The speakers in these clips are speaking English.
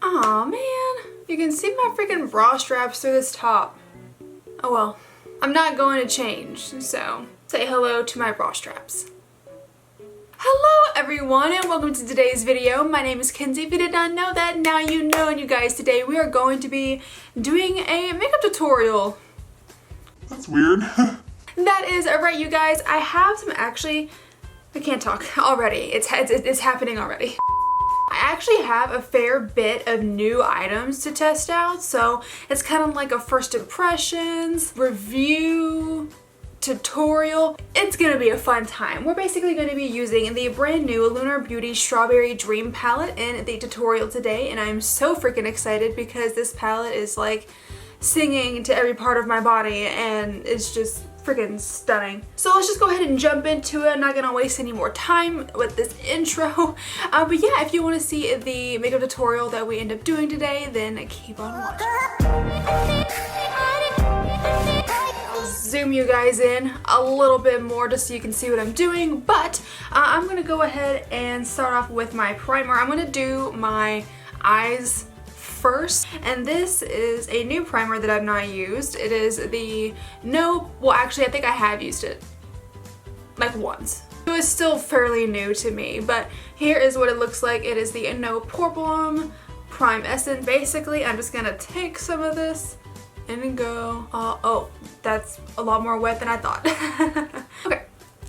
Aw, man. You can see my freaking bra straps through this top. Oh well. I'm not going to change, so say hello to my bra straps. Hello everyone and welcome to today's video. My name is Kenzie. If you did not know that, now you know. And you guys, today we are going to be doing a makeup tutorial. That's weird. That is right, you guys. I have some I can't talk already. It's happening already. I actually have a fair bit of new items to test out, so it's kind of like a first impressions review tutorial. It's gonna be a fun time. We're basically going to be using the brand new Lunar Beauty Strawberry Dream palette in the tutorial today, and I'm so freaking excited because this palette is like singing to every part of my body and it's just freaking stunning. So let's just go ahead and jump into it. I'm not gonna waste any more time with this intro. But yeah, if you want to see the makeup tutorial that we end up doing today, then keep on watching. I'll zoom you guys in a little bit more just so you can see what I'm doing. But I'm gonna go ahead and start off with my primer. I'm gonna do my eyes first, and this is a new primer that I've not used. It is the well actually I think I have used it like once. It was still fairly new to me, but here is what it looks like. It is the Poreblem Prime Essence. Basically I'm just gonna take some of this and go oh, that's a lot more wet than I thought. Okay,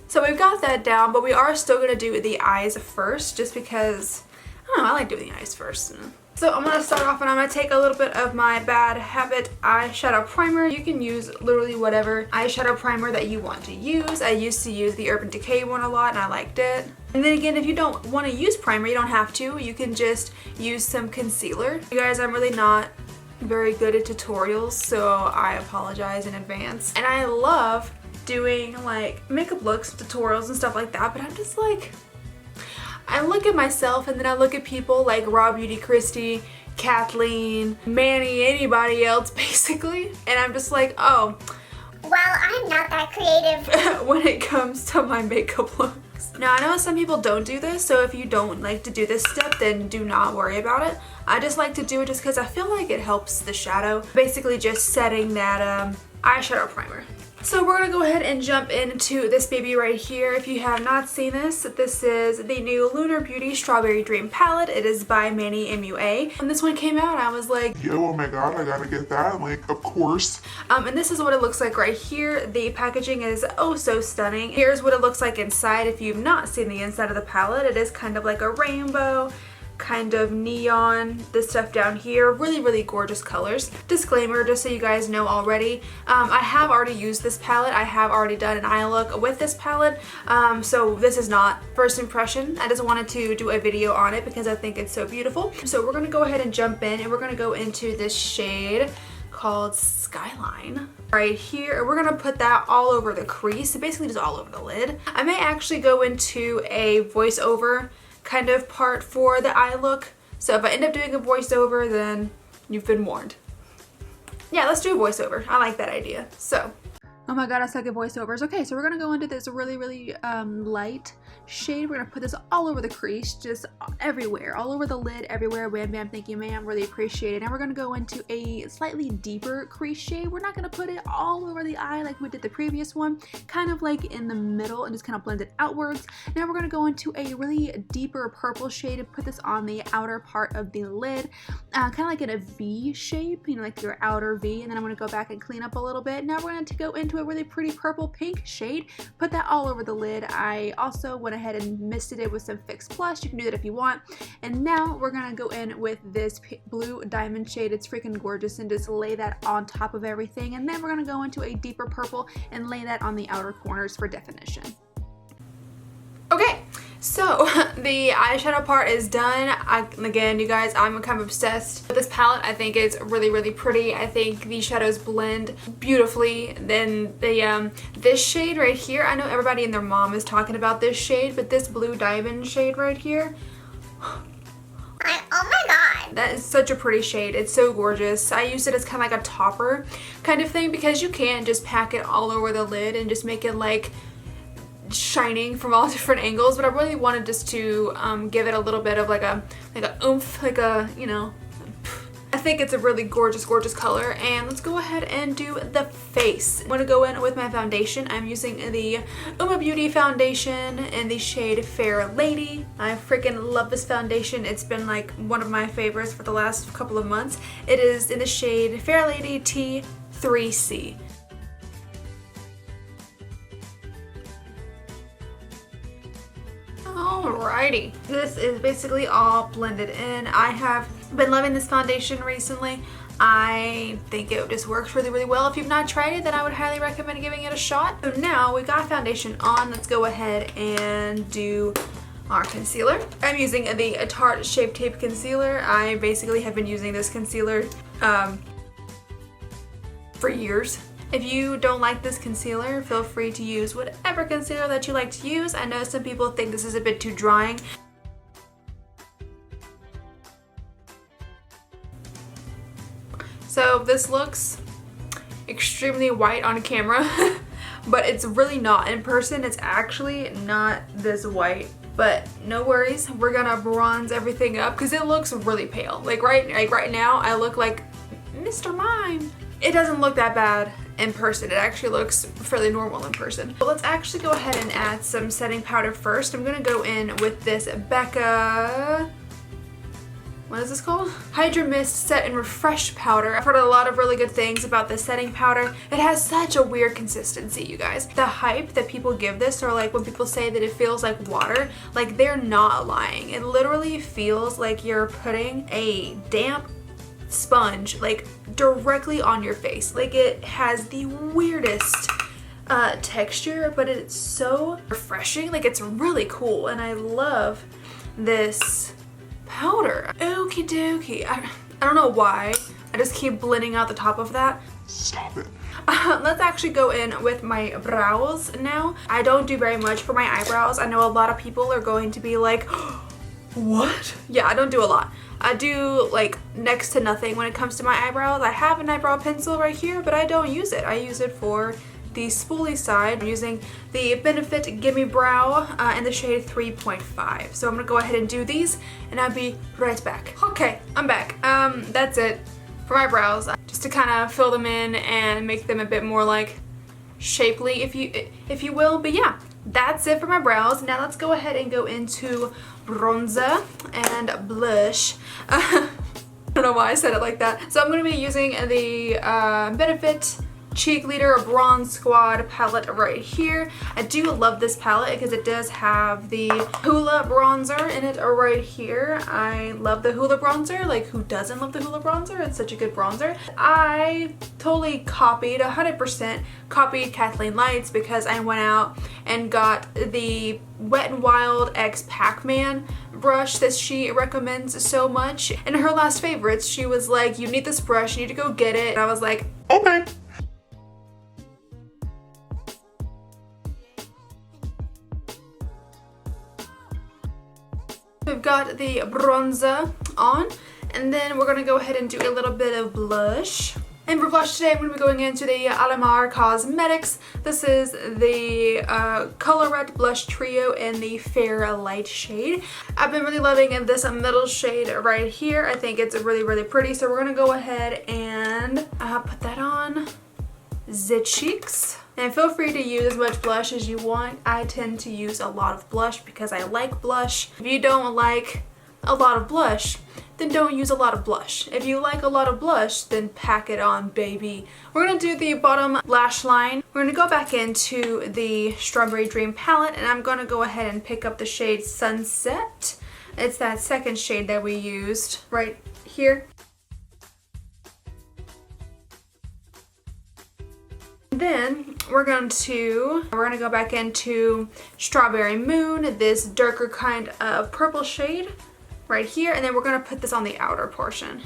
so we've got that down, but we are still gonna do the eyes first just because I don't know, I like doing the eyes first. So I'm going to start off and I'm going to take a little bit of my Bad Habit eyeshadow primer. You can use literally whatever eyeshadow primer that you want to use. I used to use the Urban Decay one a lot and I liked it. And then again, if you don't want to use primer, you don't have to. You can just use some concealer. You guys, I'm really not very good at tutorials, so I apologize in advance. And I love doing like makeup looks, tutorials and stuff like that, but I'm just like, I look at myself and then I look at people like Raw Beauty Christy, Kathleen, Manny, anybody else basically, and I'm just like, oh, well, I'm not that creative when it comes to my makeup looks. Now I know some people don't do this, so if you don't like to do this step, then do not worry about it. I just like to do it just because I feel like it helps the shadow. Basically just setting that eyeshadow primer. So we're going to go ahead and jump into this baby right here. If you have not seen this is the new Lunar Beauty Strawberry Dream palette. It is by Manny MUA. When this one came out, I was like, yo, oh my god, I gotta get that. Like, of course. And this is what it looks like right here. The packaging is oh so stunning. Here's what it looks like inside. If you've not seen the inside of the palette, it is kind of like a rainbow, kind of neon, this stuff down here. Really, really gorgeous colors. Disclaimer, just so you guys know already, I have already used this palette. I have already done an eye look with this palette, so this is not first impression. I just wanted to do a video on it because I think it's so beautiful. So we're going to go ahead and jump in and we're going to go into this shade called Skyline right here, and we're gonna put that all over the crease, basically just all over the lid. I may actually go into a voiceover kind of part for the eye look, so if I end up doing a voiceover, then you've been warned. Yeah, let's do a voiceover. I like that idea. So, oh my god, I suck at voiceovers. Okay, so we're gonna go into this really light shade. We're gonna put this all over the crease, just everywhere, all over the lid, everywhere. Wham bam, thank you ma'am, really appreciate it. Now we're gonna go into a slightly deeper crease shade. We're not gonna put it all over the eye like we did the previous one, kind of like in the middle and just kind of blend it outwards. Now we're gonna go into a really deeper purple shade and put this on the outer part of the lid, kind of like in a V shape, you know, like your outer V. And then I'm gonna go back and clean up a little bit. Now we're going to go into a really pretty purple pink shade, put that all over the lid. I also went ahead and misted it with some Fix Plus. You can do that if you want. And now we're gonna go in with this blue diamond shade. It's freaking gorgeous, and just lay that on top of everything. And then we're gonna go into a deeper purple and lay that on the outer corners for definition. Okay, so the eyeshadow part is done. Again, you guys, I'm kind of obsessed with this palette. I think it's really pretty. I think these shadows blend beautifully. Then the this shade right here, I know everybody and their mom is talking about this shade, but this blue diamond shade right here, oh my god, that is such a pretty shade. It's so gorgeous. I use it as kind of like a topper kind of thing because you can just pack it all over the lid and just make it like shining from all different angles, but I really wanted just to give it a little bit of like a oomph, like a, you know, I think it's a really gorgeous, gorgeous color. And let's go ahead and do the face. I'm gonna go in with my foundation. I'm using the Uoma Beauty foundation in the shade Fair Lady. I freaking love this foundation. It's been like one of my favorites for the last couple of months. It is in the shade Fair Lady T3C. Alrighty, this is basically all blended in. I have been loving this foundation recently. I think it just works really, really well. If you've not tried it, then I would highly recommend giving it a shot. So now we got foundation on, let's go ahead and do our concealer. I'm using the Tarte Shape Tape Concealer. I basically have been using this concealer for years. If you don't like this concealer, feel free to use whatever concealer that you like to use. I know some people think this is a bit too drying. So this looks extremely white on camera, but it's really not. In person, it's actually not this white. But no worries, we're gonna bronze everything up because it looks really pale. Like right now, I look like Mr. Mime. It doesn't look that bad in person. It actually looks fairly normal in person. But let's actually go ahead and add some setting powder first. I'm gonna go in with this Becca, what is this called? Hydra Mist Set and Refresh Powder. I've heard a lot of really good things about this setting powder. It has such a weird consistency, you guys. The hype that people give this, or like when people say that it feels like water, like they're not lying. It literally feels like you're putting a damp sponge like directly on your face. Like it has the weirdest texture, but it's so refreshing. Like it's really cool, and I love this powder. Okie dokie. I don't know why. I just keep blending out the top of that. Stop it. Let's actually go in with my brows now. I don't do very much for my eyebrows. I know a lot of people are going to be like, what? Yeah, I don't do a lot. I do like next to nothing when it comes to my eyebrows. I have an eyebrow pencil right here, but I don't use it. I use it for the spoolie side. I'm using the Benefit Gimme Brow in the shade 3.5. So I'm gonna go ahead and do these, and I'll be right back. Okay, I'm back. That's it for my brows. Just to kind of fill them in and make them a bit more like shapely, if you will. But yeah, that's it for my brows. Now let's go ahead and go into bronzer and blush. I don't know why I said it like that. So I'm going to be using the Benefit Cheek Leader Bronze Squad palette right here. I do love this palette because it does have the Hoola bronzer in it right here. I love the Hoola bronzer. Like, who doesn't love the Hoola bronzer? It's such a good bronzer. I totally copied, 100% copied Kathleen Light's because I went out and got the Wet n Wild X Pac-Man brush that she recommends so much. In her last favorites, she was like, you need this brush, you need to go get it. And I was like, Okay. We've got the bronzer on, and then we're going to go ahead and do a little bit of blush. And for blush today, I'm going to be going into the Alamar Cosmetics. This is the Colorette Blush Trio in the Fair Light shade. I've been really loving this middle shade right here. I think it's really, really pretty. So we're going to go ahead and put that on the cheeks. And feel free to use as much blush as you want. I tend to use a lot of blush because I like blush. If you don't like a lot of blush, then don't use a lot of blush. If you like a lot of blush, then pack it on, baby. We're gonna do the bottom lash line. We're gonna go back into the Strawberry Dream palette, and I'm gonna go ahead and pick up the shade Sunset. It's that second shade that we used right here. Then we're gonna go back into Strawberry Moon, this darker kind of purple shade right here, and then we're gonna put this on the outer portion.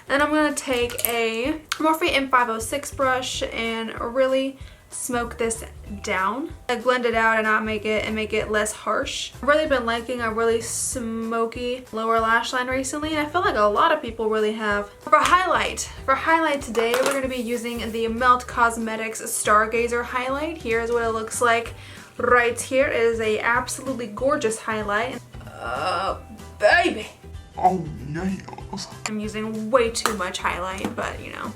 Then I'm gonna take a Morphe M506 brush and really smoke this down. Like blend it out and not make it less harsh. I've really been liking a really smoky lower lash line recently, and I feel like a lot of people really have. For highlight today, we're going to be using the Melt Cosmetics Stargazer highlight. Here's what it looks like right here. It is a absolutely gorgeous highlight. Baby! Oh, yes. I'm using way too much highlight, but you know,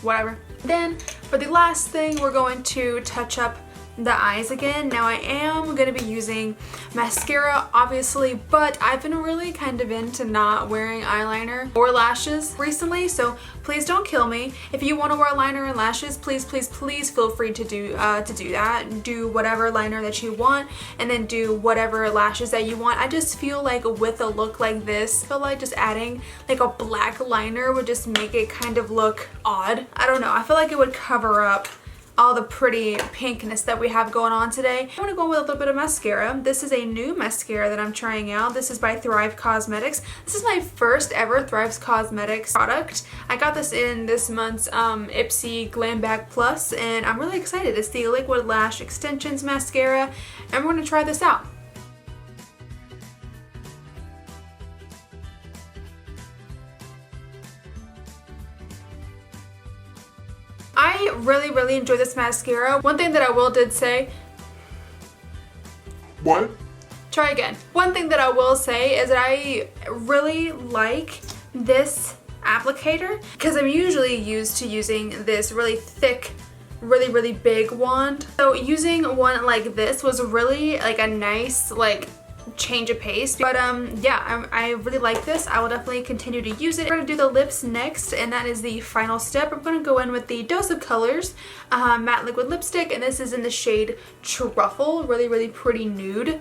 whatever. Then for the last thing, we're going to touch up the eyes again. Now I am going to be using mascara obviously, but I've been really kind of into not wearing eyeliner or lashes recently, so please don't kill me. If you want to wear liner and lashes, please feel free to do that. Do whatever liner that you want and then do whatever lashes that you want. I just feel like with a look like this, I feel like just adding like a black liner would just make it kind of look odd. I don't know, I feel like it would cover up all the pretty pinkness that we have going on today. I'm gonna go with a little bit of mascara. This is a new mascara that I'm trying out. This is by Thrive Cosmetics. This is my first ever Thrive Cosmetics product. I got this in this month's Ipsy Glam Bag Plus, and I'm really excited. It's the Liquid Lash Extensions mascara, and we're gonna try this out. I really enjoy this mascara. One thing that I did say. What? Try again. One thing that I will say is that I really like this applicator because I'm usually used to using this really thick, really big wand. So using one like this was really like a nice like change of pace. But yeah, I really like this. I will definitely continue to use it. We're gonna do the lips next, and that is the final step. I'm gonna go in with the Dose of Colors matte liquid lipstick, and this is in the shade Truffle. Really pretty nude.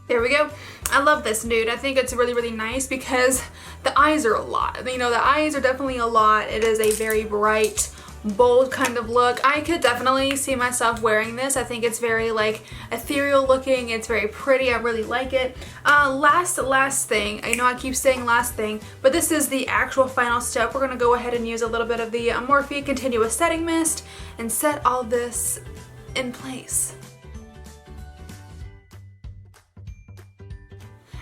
There we go. I love this nude. I think it's really nice because the eyes are a lot. You know, the eyes are definitely a lot. It is a very bright, bold kind of look. I could definitely see myself wearing this. I think it's very like ethereal looking. It's very pretty. I really like it. Last thing. I know I keep saying last thing, but this is the actual final step. We're gonna go ahead and use a little bit of the Morphe Continuous Setting Mist and set all this in place.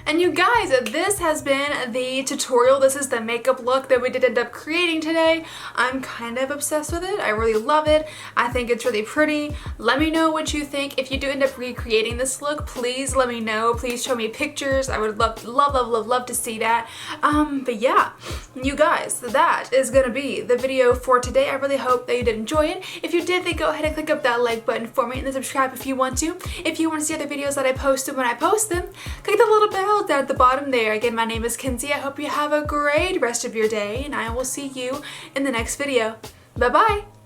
And you guys, this has been the tutorial. This is the makeup look that we did end up creating today. I'm kind of obsessed with it. I really love it. I think it's really pretty. Let me know what you think. If you do end up recreating this look, please let me know. Please show me pictures. I would love to see that. But yeah, you guys, that is gonna be the video for today. I really hope that you did enjoy it. If you did, then go ahead and click up that like button for me and then subscribe if you want to. If you want to see other videos that I post when I post them, click the little bell down at the bottom there. Again, my name is Kenzie. I hope you have a great rest of your day, and I will see you in the next video. Bye bye.